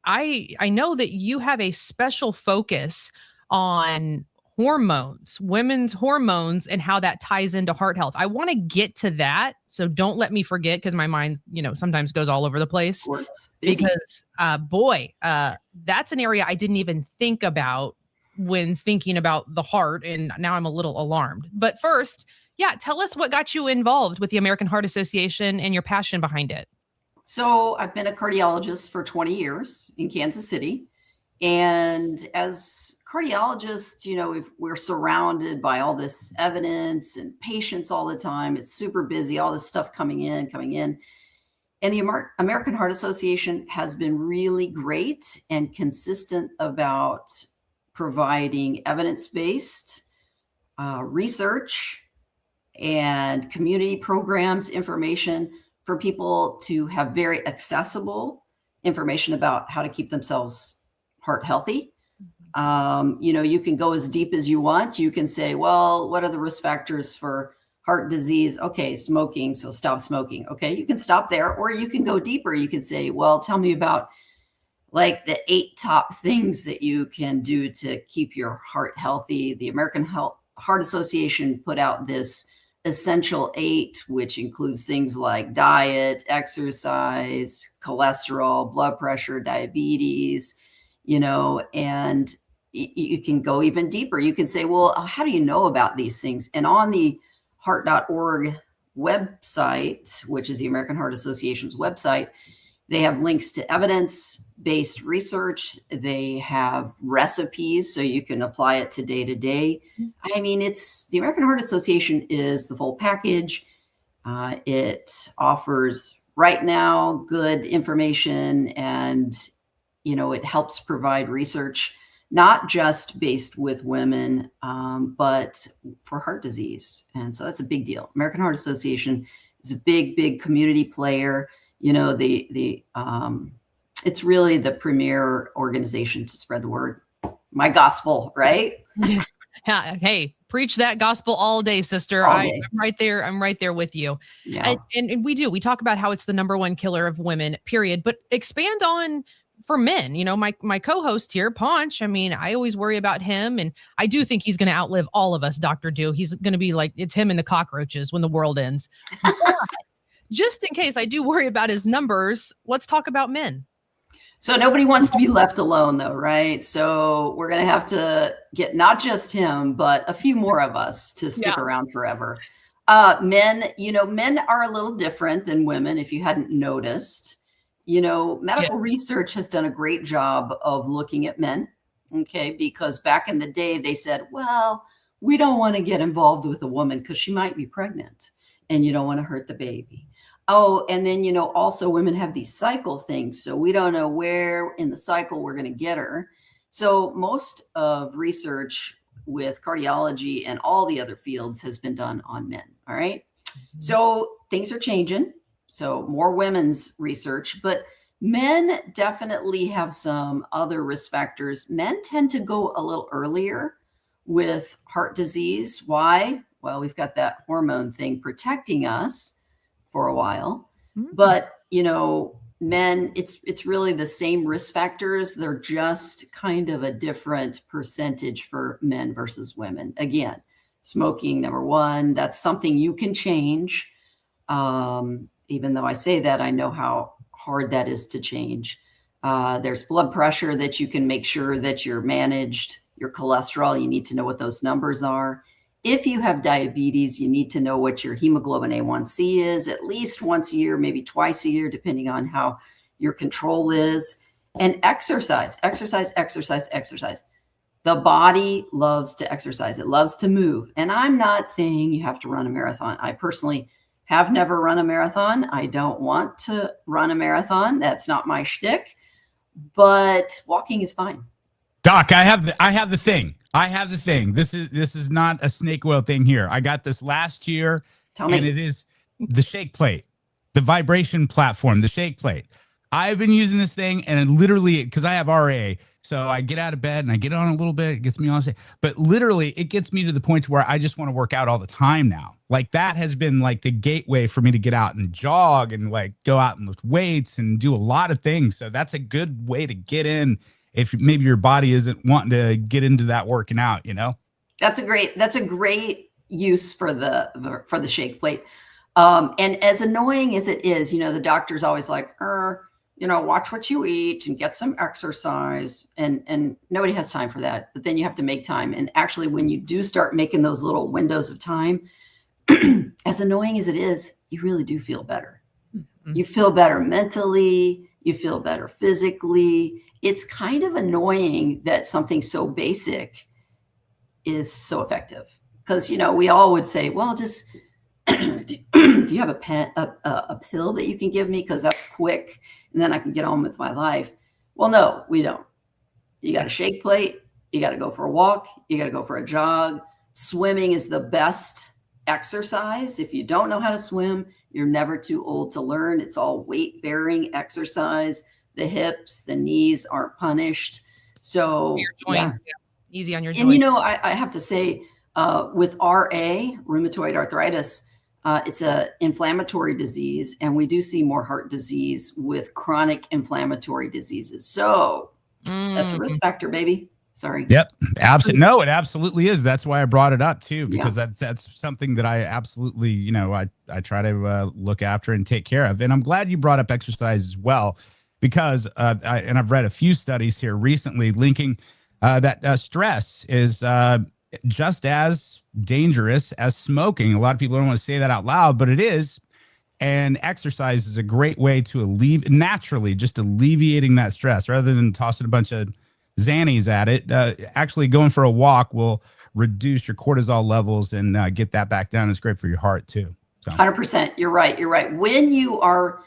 I know that you have a special focus on hormones, women's hormones, and how that ties into heart health. I want to get to that. So don't let me forget, because my mind, sometimes goes all over the place. Because that's an area I didn't even think about when thinking about the heart. And now I'm a little alarmed. But first, yeah, tell us what got you involved with the American Heart Association and your passion behind it. So I've been a cardiologist for 20 years in Kansas City. And as cardiologists, we're surrounded by all this evidence and patients all the time. It's super busy, all this stuff coming in. And the American Heart Association has been really great and consistent about providing evidence-based research and community programs, information for people to have very accessible information about how to keep themselves heart healthy. You can go as deep as you want. You can say, well, what are the risk factors for heart disease? Okay, smoking, so stop smoking. Okay, you can stop there, or you can go deeper. You can say, well, tell me about like the 8 top things that you can do to keep your heart healthy. The American Heart Association put out this Essential 8, which includes things like diet, exercise, cholesterol, blood pressure, diabetes, and you can go even deeper. You can say, well, how do you know about these things? And on the heart.org website, which is the American Heart Association's website, they have links to evidence-based research. They have recipes so you can apply it to day to day. I mean, the American Heart Association is the full package. It offers right now good information, and it helps provide research, not just based with women, but for heart disease. And so that's a big deal. American Heart Association is a big community player. It's really the premier organization to spread the word. My gospel, right? Yeah. Hey, preach that gospel all day, sister. I'm right there. I'm right there with you. Yeah. And we talk about how it's the number one killer of women, period. But expand on for men. My co-host here, Ponch, I always worry about him. And I do think he's going to outlive all of us, Dr. Dew. He's going to be like, it's him and the cockroaches when the world ends. But just in case I do worry about his numbers, let's talk about men. So nobody wants to be left alone, though, right? So we're going to have to get not just him, but a few more of us to stick around forever. Men are a little different than women, if you hadn't noticed. Medical research has done a great job of looking at men, okay? Because back in the day, they said, well, we don't want to get involved with a woman because she might be pregnant and you don't want to hurt the baby. Oh, and then, also women have these cycle things. So we don't know where in the cycle we're going to get her. So most of research with cardiology and all the other fields has been done on men. All right. Mm-hmm. So things are changing. So more women's research, but men definitely have some other risk factors. Men tend to go a little earlier with heart disease. Why? Well, we've got that hormone thing protecting us for a while, but men, it's really the same risk factors. They're just kind of a different percentage for men versus women. Again, smoking, number one, that's something you can change. Even though I say that, I know how hard that is to change. There's blood pressure that you can make sure that you're managed your cholesterol. You need to know what those numbers are. If you have diabetes, you need to know what your hemoglobin A1C is at least once a year, maybe twice a year, depending on how your control is. And exercise, exercise, exercise, exercise. The body loves to exercise. It loves to move. And I'm not saying you have to run a marathon. I personally have never run a marathon. I don't want to run a marathon. That's not my shtick. But walking is fine. Doc, I have the thing. This is not a snake oil thing here. I got this last year, and it is the shake plate, the vibration platform, the shake plate. I've been using this thing, and it literally, because I have RA, so I get out of bed and I get on a little bit. It gets me on, but literally, it gets me to the point where I just want to work out all the time now. Like that has been like the gateway for me to get out and jog and like go out and lift weights and do a lot of things. So that's a good way to get in if maybe your body isn't wanting to get into that working out, you know? That's a great use for the shake plate. And as annoying as it is, you know, the doctor's always like, you know, watch what you eat and get some exercise. And nobody has time for that. But then you have to make time. And actually, when you do start making those little windows of time, as annoying as it is, you really do feel better. Mm-hmm. You feel better mentally. You feel better physically. It's kind of annoying that something so basic is so effective. Because, you know, we all would say, well, just do you have a pill that you can give me? Because that's quick. And then I can get on with my life. Well, no, we don't. You got a shake plate. You got to go for a walk. You got to go for a jog. Swimming is the best exercise. If you don't know how to swim, you're never too old to learn. It's all weight bearing exercise. The hips, the knees aren't punished. So your joints, easy on your joints. And you know, I have to say, with RA, rheumatoid arthritis, it's an inflammatory disease, and we do see more heart disease with chronic inflammatory diseases. So that's a risk factor, baby. Sorry. Yep. Absolutely. No, it absolutely is. That's why I brought it up too, because that's something that I absolutely, you know, I try to look after and take care of. And I'm glad you brought up exercise as well, because I've read a few studies here recently linking that stress is just as dangerous as smoking. A lot of people don't want to say that out loud, but it is. And exercise is a great way to naturally just alleviating that stress rather than tossing a bunch of Xannies at it. Actually going for a walk will reduce your cortisol levels and get that back down. It's great for your heart too. So. 100%. You're right. You're right. When you are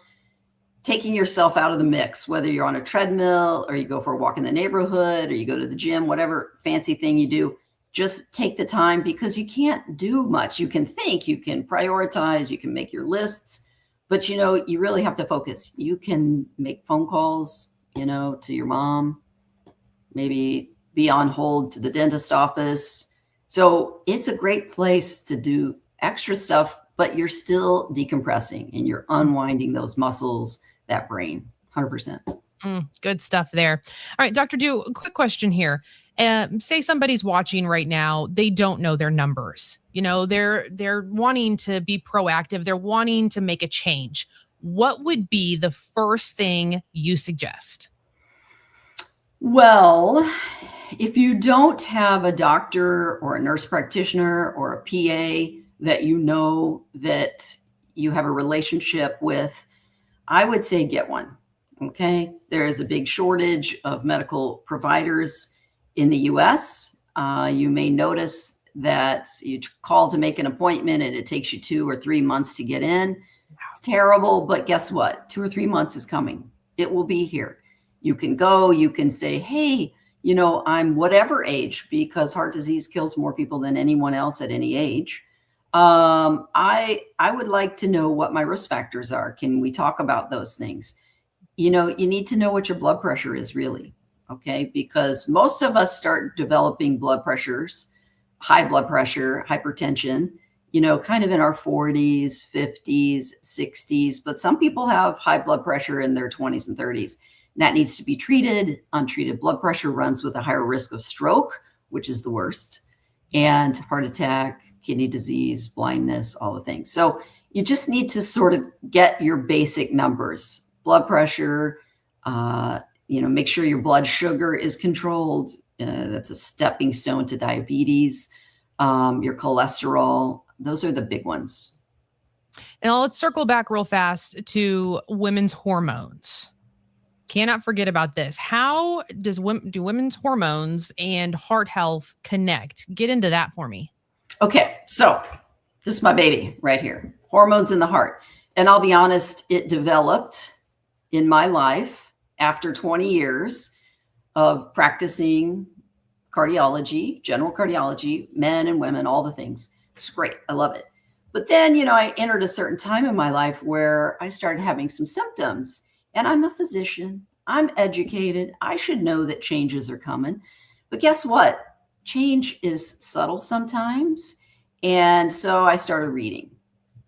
taking yourself out of the mix, whether you're on a treadmill or you go for a walk in the neighborhood or you go to the gym, whatever fancy thing you do, just take the time, because you can't do much. You can think, you can prioritize, you can make your lists, but you know, you really have to focus. You can make phone calls, you know, to your mom, maybe be on hold to the dentist office. So it's a great place to do extra stuff, but you're still decompressing and you're unwinding those muscles, that brain, 100%. Good stuff there. All right, Dr. Dew, a quick question here. Say somebody's watching right now, they don't know their numbers. You know, they're wanting to be proactive. They're wanting to make a change. What would be the first thing you suggest? Well, if you don't have a doctor or a nurse practitioner or a PA that you know that you have a relationship with, I would say get one. Okay. There is a big shortage of medical providers in the US. You may notice that you call to make an appointment and it takes you 2 or 3 months to get in. It's terrible, but guess what? 2 or 3 months is coming. It will be here. You can go, you can say, hey, you know, I'm whatever age, because heart disease kills more people than anyone else at any age. I would like to know what my risk factors are. Can we talk about those things? You know, you need to know what your blood pressure is really, okay? Because most of us start developing blood pressures, high blood pressure, hypertension, you know, kind of in our 40s, 50s, 60s, but some people have high blood pressure in their 20s and 30s. And that needs to be treated. Untreated blood pressure runs with a higher risk of stroke, which is the worst, and heart attack, kidney disease, blindness, all the things. So you just need to sort of get your basic numbers, blood pressure, you know, make sure your blood sugar is controlled. That's a stepping stone to diabetes. Your cholesterol. Those are the big ones. And let's circle back real fast to women's hormones. Cannot forget about this. How do women's hormones and heart health connect? Get into that for me. Okay, so this is my baby right here. Hormones in the heart. And I'll be honest, it developed in my life after 20 years of practicing cardiology, general cardiology, men and women, all the things. It's great. I love it. But then, I entered a certain time in my life where I started having some symptoms. And I'm a physician. I'm educated. I should know that changes are coming. But guess what? Change is subtle sometimes. And so I started reading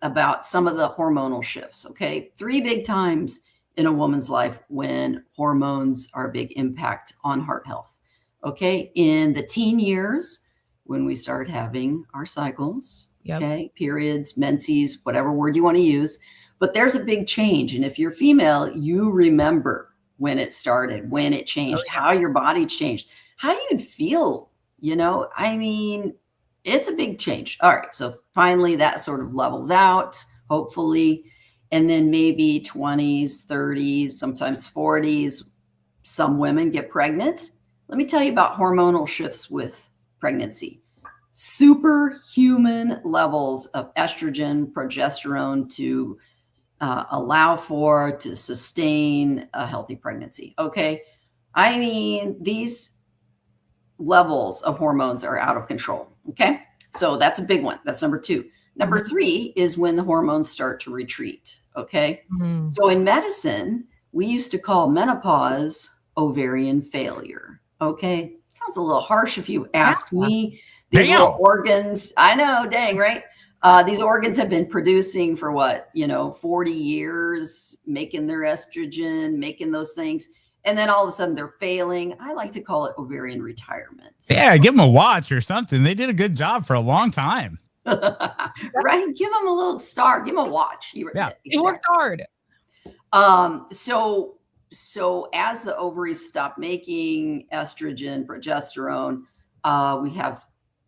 about some of the hormonal shifts. Okay. 3 big times in a woman's life when hormones are a big impact on heart health. Okay. In the teen years, when we start having our cycles, okay, periods, menses, whatever word you want to use. But there's a big change. And if you're female, you remember when it started, when it changed, how your body changed, how you'd feel, I mean, it's a big change. All right. So finally that sort of levels out, hopefully. And then maybe 20s, 30s, sometimes 40s, some women get pregnant. Let me tell you about hormonal shifts with pregnancy. Superhuman levels of estrogen, progesterone to allow to sustain a healthy pregnancy. Okay. I mean, these levels of hormones are out of control. Okay. So that's a big one. That's number 2. Number 3 is when the hormones start to retreat. Okay. So in medicine, we used to call menopause ovarian failure. Okay. Sounds a little harsh if you ask me. These little organs, I know, dang, right? These organs have been producing for 40 years, making their estrogen, making those things. And then all of a sudden they're failing. I like to call it ovarian retirement. Yeah, give them a watch or something. They did a good job for a long time. Right? Give them a little star. Give them a watch. It worked hard. So as the ovaries stop making estrogen, progesterone, we have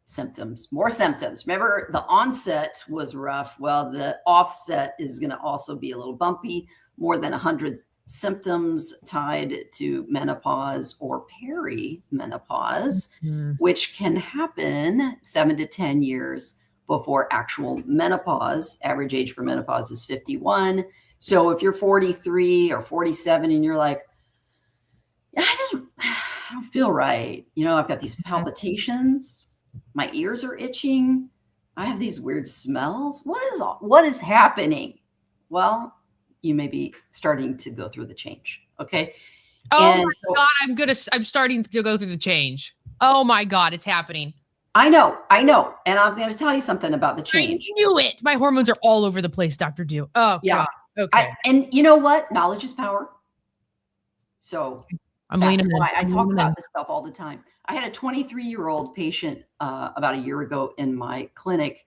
symptoms, more symptoms. Remember, the onset was rough. Well, the offset is going to also be a little bumpy. More than 100 symptoms tied to menopause or perimenopause, which can happen 7 to 10 years before actual menopause. Average age for menopause is 51. So if you're 43 or 47 and you're like, I don't feel right. I've got these palpitations. My ears are itching. I have these weird smells. What is happening? Well, you may be starting to go through the change. Okay. Oh my God. I'm starting to go through the change. Oh my God. It's happening. I know. And I'm going to tell you something about the change. I knew it. My hormones are all over the place, Dr. Dew. Oh yeah. God. Okay. And you know what? Knowledge is power. So I'm leaning in. I talk about this stuff all the time. I had a 23-year-old patient about a year ago in my clinic,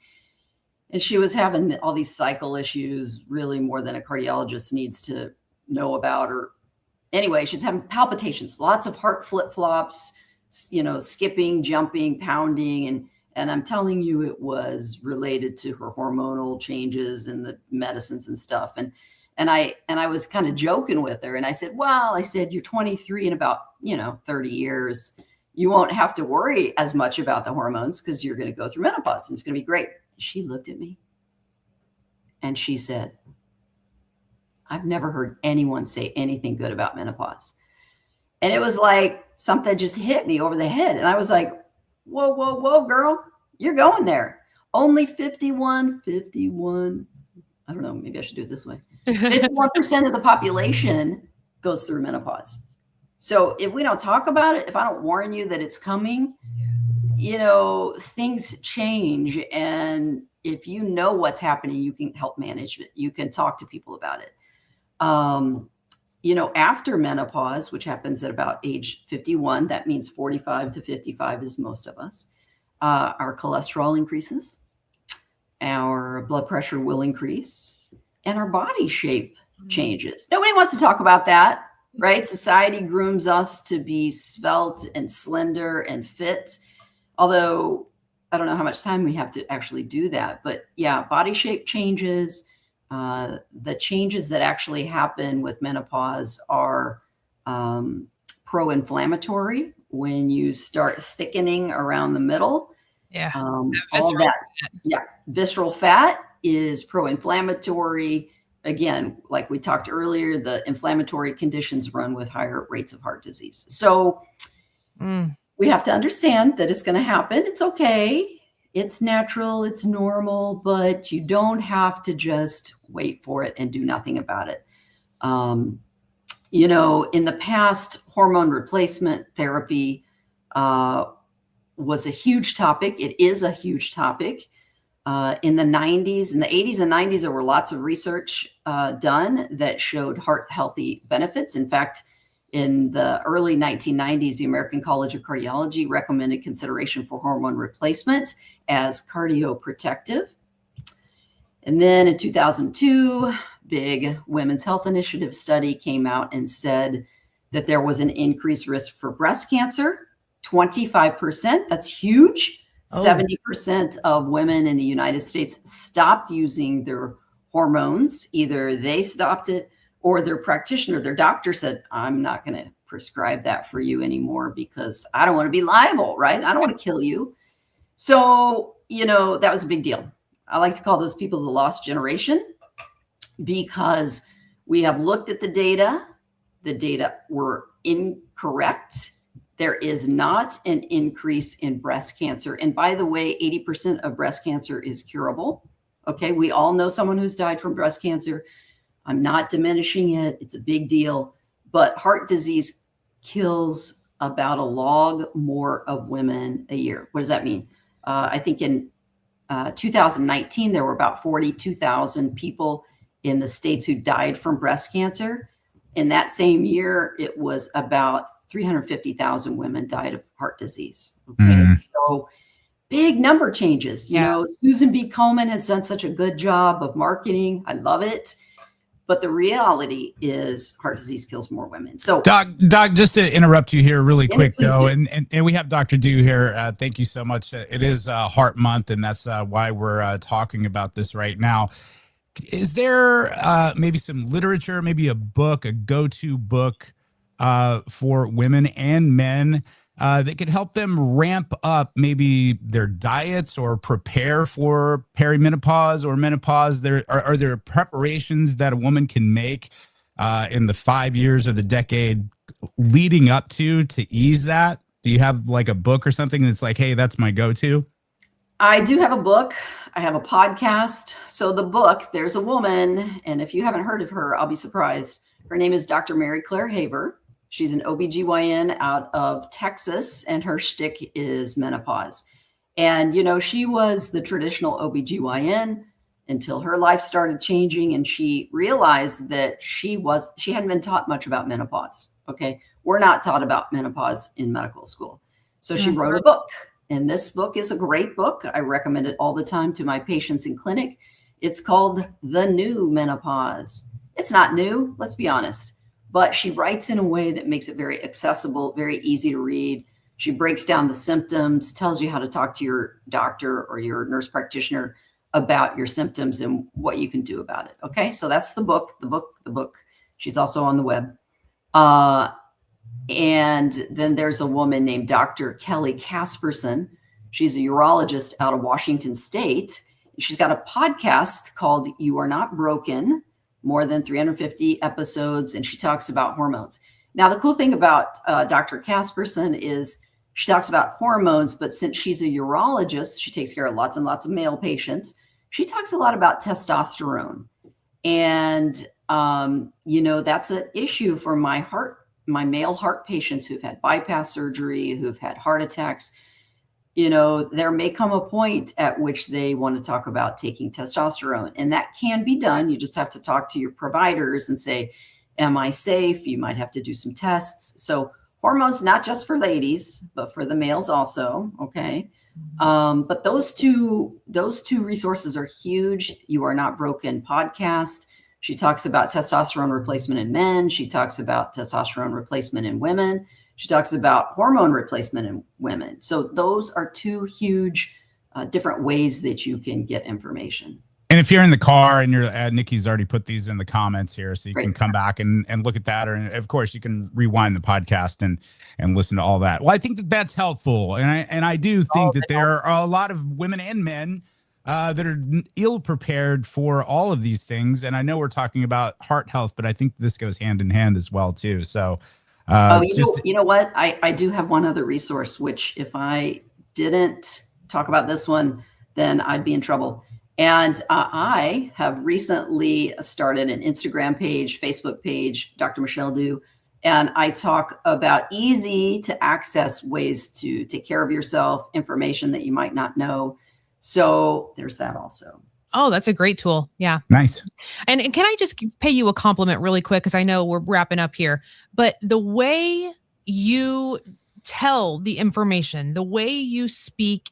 and she was having all these cycle issues, really more than a cardiologist needs to know about. Or anyway, she's having palpitations, lots of heart flip-flops, skipping, jumping, pounding. And I'm telling you, it was related to her hormonal changes and the medicines and stuff. And I was kind of joking with her. And I said, you're 23 in about, 30 years. You won't have to worry as much about the hormones because you're going to go through menopause and it's going to be great. She looked at me and she said, I've never heard anyone say anything good about menopause. And it was like something just hit me over the head. And I was like, whoa, girl, you're going there. Only 51. I don't know. Maybe I should do it this way. 51% of the population goes through menopause. So if we don't talk about it, if I don't warn you that it's coming, things change. And if you know what's happening, you can help manage it. You can talk to people about it. After menopause, which happens at about age 51, that means 45 to 55 is most of us. Our cholesterol increases, our blood pressure will increase, and our body shape changes. Nobody wants to talk about that. right? Society grooms us to be svelte and slender and fit. Although I don't know how much time we have to actually do that. But yeah, body shape changes. The changes that actually happen with menopause are pro-inflammatory when you start thickening around the middle. Yeah. All that. Yeah. Visceral fat is pro-inflammatory. Again, like we talked earlier, the inflammatory conditions run with higher rates of heart disease. So we have to understand that it's going to happen. It's okay. It's natural. It's normal, but you don't have to just wait for it and do nothing about it. You know, in the past, hormone replacement therapy was a huge topic. It is a huge topic. In the 90s, in the 80s and 90s, there were lots of research done that showed heart healthy benefits. In fact, in the early 1990s, the American College of Cardiology recommended consideration for hormone replacement as cardioprotective. And then in 2002, big Women's Health Initiative study came out and said that there was an increased risk for breast cancer, 25%. That's huge. 70% of women in the United States stopped using their hormones. Either they stopped it or their practitioner, their doctor said, I'm not going to prescribe that for you anymore because I don't want to be liable, right? I don't want to kill you. So, you know, that was a big deal. I like to call those people the lost generation because we have looked at the data. The data were incorrect. There is not an increase in breast cancer. And by the way, 80% of breast cancer is curable. Okay, we all know someone who's died from breast cancer. I'm not diminishing it. It's a big deal. But heart disease kills about a log more of women a year. What does that mean? I think in 2019, there were about 42,000 people in the States who died from breast cancer. In that same year, it was about 350,000 women died of heart disease. Okay. So big number changes. You know, Susan B. Komen has done such a good job of marketing. I love it. But the reality is heart disease kills more women. So Doc, just to interrupt you here really quick though, do. and we have Dr. Dew here. Thank you so much. It is Heart Month, and that's why we're talking about this right now. Is there maybe some literature, maybe a book, a go-to book for women and men that could help them ramp up maybe their diets or prepare for perimenopause or menopause? Are there preparations that a woman can make in the 5 years or the decade leading up to ease that? Do you have like a book or something that's like, hey, that's my go-to? I do have a book. I have a podcast. So the book, there's a woman, and if you haven't heard of her, I'll be surprised. Her name is Dr. Mary Claire Haver. She's an OBGYN out of Texas, and her shtick is menopause. And, you know, she was the traditional OBGYN until her life started changing, and she realized that she hadn't been taught much about menopause. Okay. We're not taught about menopause in medical school. So she wrote a book, and this book is a great book. I recommend it all the time to my patients in clinic. It's called The New Menopause. It's not new, let's be honest. But she writes in a way that makes it very accessible, very easy to read. She breaks down the symptoms, tells you how to talk to your doctor or your nurse practitioner about your symptoms and what you can do about it. Okay, so that's the book. She's also on the web. And then there's a woman named Dr. Kelly Casperson. She's a urologist out of Washington State. She's got a podcast called You Are Not Broken, more than 350 episodes, and she talks about hormones. Now, the cool thing about Dr. Casperson is she talks about hormones, but since she's a urologist, she takes care of lots and lots of male patients. She talks a lot about testosterone. And, you know, that's an issue for my male heart patients who've had bypass surgery, who've had heart attacks. You know, there may come a point at which they want to talk about taking testosterone, and that can be done. You just have to talk to your providers and say, am I safe? You might have to do some tests. So hormones, not just for ladies, but for the males also. Okay. But those two resources are huge. You Are Not Broken podcast. She talks about testosterone replacement in men. She talks about testosterone replacement in women. She talks about hormone replacement in women. So those are two huge different ways that you can get information. And if you're in the car and you're Nikki's already put these in the comments here, so you Great. can come back and look at that. Or of course you can rewind the podcast and listen to all that. Well, I think that that's helpful. And I do think that there are a lot of women and men that are ill prepared for all of these things. And I know we're talking about heart health, but I think this goes hand in hand as well too. So you know what? I do have one other resource, which if I didn't talk about this one, then I'd be in trouble. And I have recently started an Instagram page, Facebook page, Dr. Michelle Du, and I talk about easy to access ways to take care of yourself, information that you might not know. So there's that also. Oh, that's a great tool. Yeah. Nice. And can I just pay you a compliment really quick? Because I know we're wrapping up here, but the way you tell the information, the way you speak,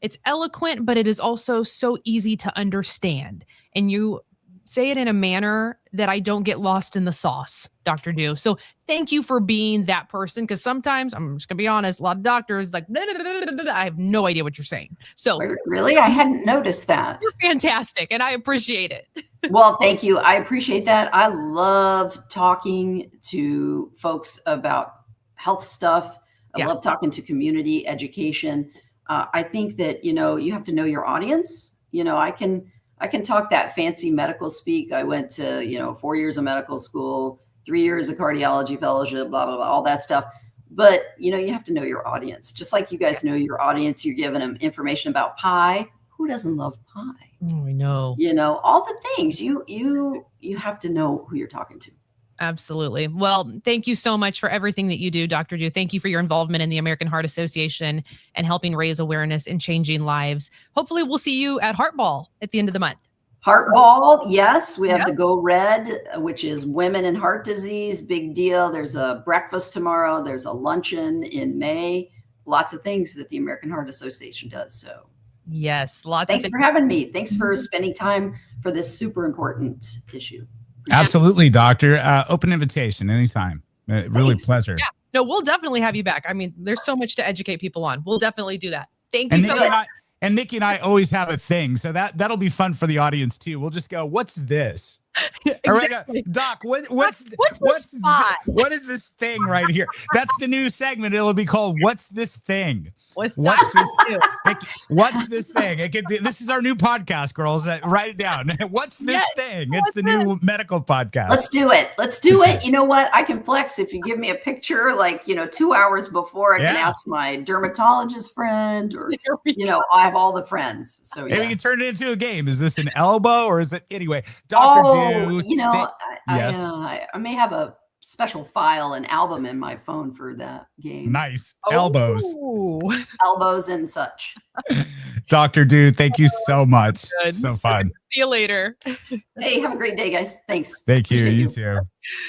it's eloquent, but it is also so easy to understand. And you say it in a manner that I don't get lost in the sauce, Dr. Du. So thank you for being that person. Because sometimes, I'm just going to be honest, a lot of doctors like, blah, blah, blah, blah, blah, I have no idea what you're saying. So really, I hadn't noticed that. You're fantastic. And I appreciate it. Well, thank you. I appreciate that. I love talking to folks about health stuff. I love talking to community education. I think that, you have to know your audience. I can talk that fancy medical speak. I went to, 4 years of medical school, 3 years of cardiology fellowship, blah, blah, blah, all that stuff. But, you have to know your audience. Just like you guys know your audience, you're giving them information about pie. Who doesn't love pie? Oh, I know. All the things you have to know who you're talking to. Absolutely. Well, thank you so much for everything that you do, Dr. Du. Thank you for your involvement in the American Heart Association and helping raise awareness and changing lives. Hopefully we'll see you at Heart Ball at the end of the month. Heart Ball, yes. We have the Go Red, which is women and heart disease. Big deal. There's a breakfast tomorrow. There's a luncheon in May. Lots of things that the American Heart Association does. So yes, lots Thanks of for having me. Thanks for spending time for this super important issue. Absolutely, doctor. Open invitation anytime. Really pleasure. Yeah. No, we'll definitely have you back. I mean, there's so much to educate people on. We'll definitely do that. Thank you so much. And Nikki and I always have a thing. So that'll be fun for the audience too. We'll just go, what's this? Exactly. Doc, what's what is this thing right here? That's the new segment. It'll be called What's This Thing? What's this thing? It could be, this is our new podcast, girls. Write it down. What's this thing? It's the new medical podcast. Let's do it. Let's do it. You know what? I can flex if you give me a picture, 2 hours before. I can ask my dermatologist friend, or I have all the friends. So maybe we can turn it into a game. Is this an elbow or is it anyway? Dr. Du, I may have a special file, an album in my phone for that game. Nice. Elbows. Elbows and such. Dr. Du, thank you so much. So fun. See you later. Hey, have a great day, guys. Thanks. Thank you. You too.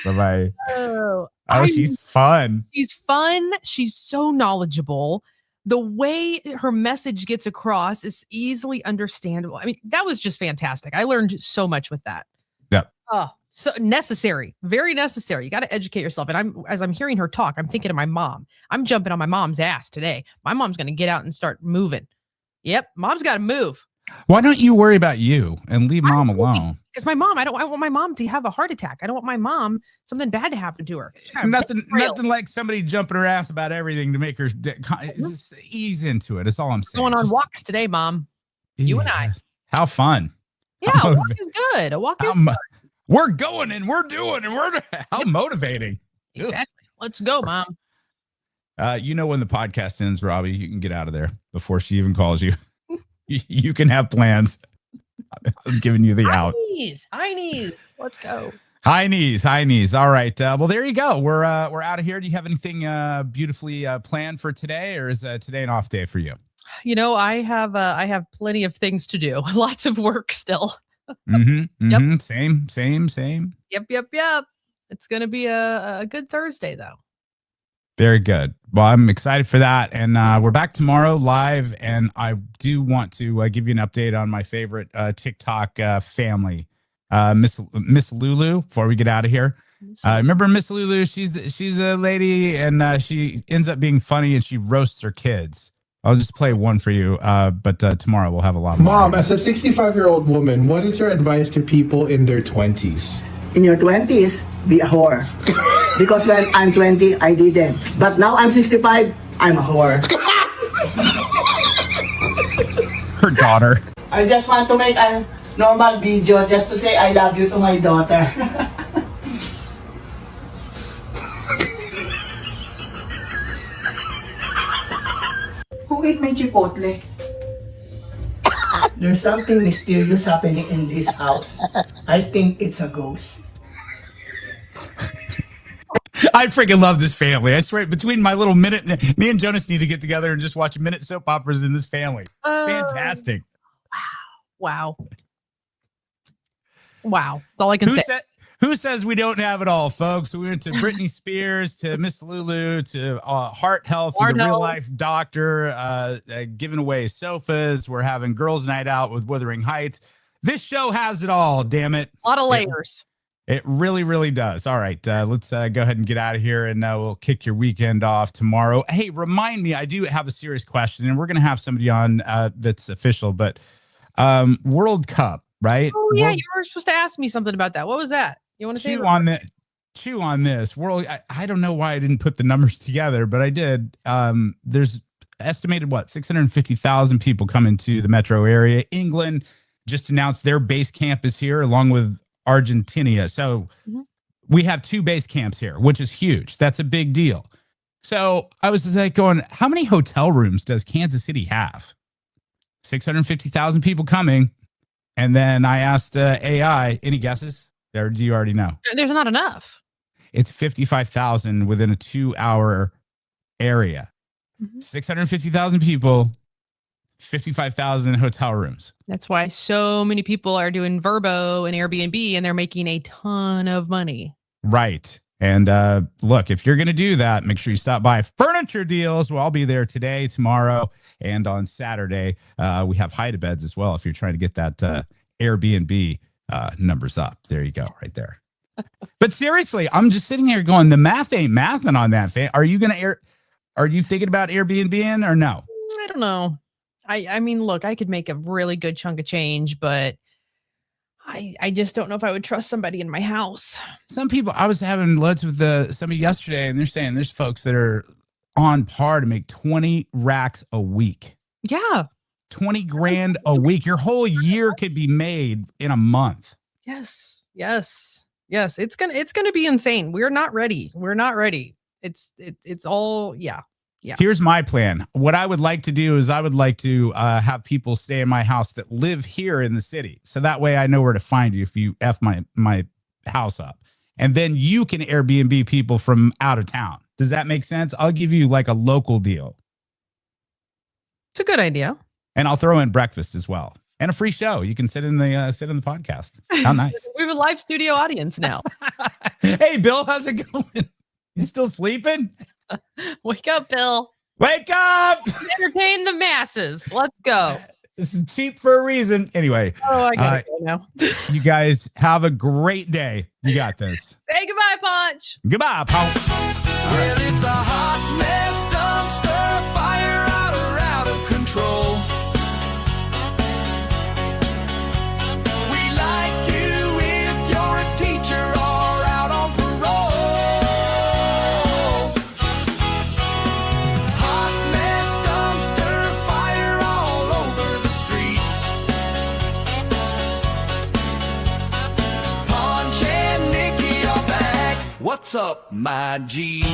Bye-bye. Oh, she's fun. She's fun. She's so knowledgeable. The way her message gets across is easily understandable. I mean, that was just fantastic. I learned so much with that. Yep. Oh, so necessary, very necessary. You got to educate yourself. And as I'm hearing her talk, I'm thinking of my mom. I'm jumping on my mom's ass today. My mom's going to get out and start moving. Yep. Mom's got to move. Why don't you worry about you and leave mom alone? Because my mom, I want my mom to have a heart attack. I don't want my mom, something bad to happen to her. Nothing like somebody jumping her ass about everything to make her just ease into it. That's all I'm saying. Going on walks today, Mom. You and I. How fun. Yeah, a walk is good. A walk is good. We're going and we're doing and we're how motivating. Exactly. Let's go, Mom. When the podcast ends, Robbie, you can get out of there before she even calls you. You can have plans. I'm giving you the out. High knees. Let's go. High knees. All right. Well, there you go. We're out of here. Do you have anything beautifully planned for today, or is today an off day for you? I have plenty of things to do. Lots of work still. Yep. Same. Yep. It's gonna be a good Thursday though. Very good. Well, I'm excited for that. And we're back tomorrow live. And I do want to give you an update on my favorite TikTok family. Miss Lulu before we get out of here. Remember Miss Lulu? She's a lady, and she ends up being funny, and she roasts her kids. I'll just play one for you, but tomorrow we'll have a lot more. Mom, as a 65-year-old woman, what is your advice to people in their 20s? In your 20s, be a whore. Because when I'm 20, I didn't. But now I'm 65, I'm a whore. Her daughter. I just want to make a normal video just to say I love you to my daughter. Who ate my chipotle? There's something mysterious happening in this house. I think it's a ghost. I freaking love this family. I swear, between my little minute, me and Jonas need to get together and just watch minute soap operas in this family. Fantastic. Wow. That's all I can say. Who says we don't have it all, folks? We went to Britney Spears, to Miss Lulu, to Heart Health, the real life doctor, giving away sofas. We're having girls' night out with Wuthering Heights. This show has it all, damn it. A lot of layers. It really, really does. All right, let's go ahead and get out of here, and we'll kick your weekend off tomorrow. Hey, remind me, I do have a serious question, and we're going to have somebody on that's official, but World Cup, right? Oh, yeah, you were supposed to ask me something about that. What was that? You want to say chew on this. World, I don't know why I didn't put the numbers together, but I did. There's estimated, 650,000 people coming to the metro area. England just announced their base camp is here, along with Argentina. So we have 2 base camps here, which is huge. That's a big deal. So I was just like going, how many hotel rooms does Kansas City have? 650,000 people coming. And then I asked AI, any guesses? Or do you already know? There's not enough. It's 55,000 within a 2-hour area. 650,000 people, 55,000 hotel rooms. That's why so many people are doing Verbo and Airbnb, and they're making a ton of money. Right. And look, if you're going to do that, make sure you stop by Furniture Deals. Well, I'll be there today, tomorrow, and on Saturday. We have hide-a-beds as well if you're trying to get that Airbnb numbers up. There you go, right there. But seriously, I'm just sitting here going, the math ain't mathing on that. Are you thinking about Airbnb or no? I don't know. I mean, look, I could make a really good chunk of change, but I just don't know if I would trust somebody in my house. Some people, I was having lunch with somebody yesterday, and they're saying there's folks that are on par to make 20 racks a week. Yeah. 20 grand a week. Your whole year could be made in a month. Yes. It's gonna be insane. We're not ready. It's all, yeah. Here's my plan. What I would like to do is I would like to have people stay in my house that live here in the city. So that way I know where to find you if you F my house up. And then you can Airbnb people from out of town. Does that make sense? I'll give you like a local deal. It's a good idea. And I'll throw in breakfast as well. And a free show. You can sit in the podcast. How nice. We have a live studio audience now. Hey, Bill, how's it going? You still sleeping? Wake up, Bill. Wake up! Entertain the masses. Let's go. This is cheap for a reason. Anyway. Oh, I gotta go now. You guys have a great day. You got this. Say goodbye, Ponch. Goodbye, Ponch. Well, it's a hot mess dumpster fire out of control. We like you if you're a teacher or out on parole. Hot mess dumpster fire all over the street. Ponch and Nikki are back. What's up, my G?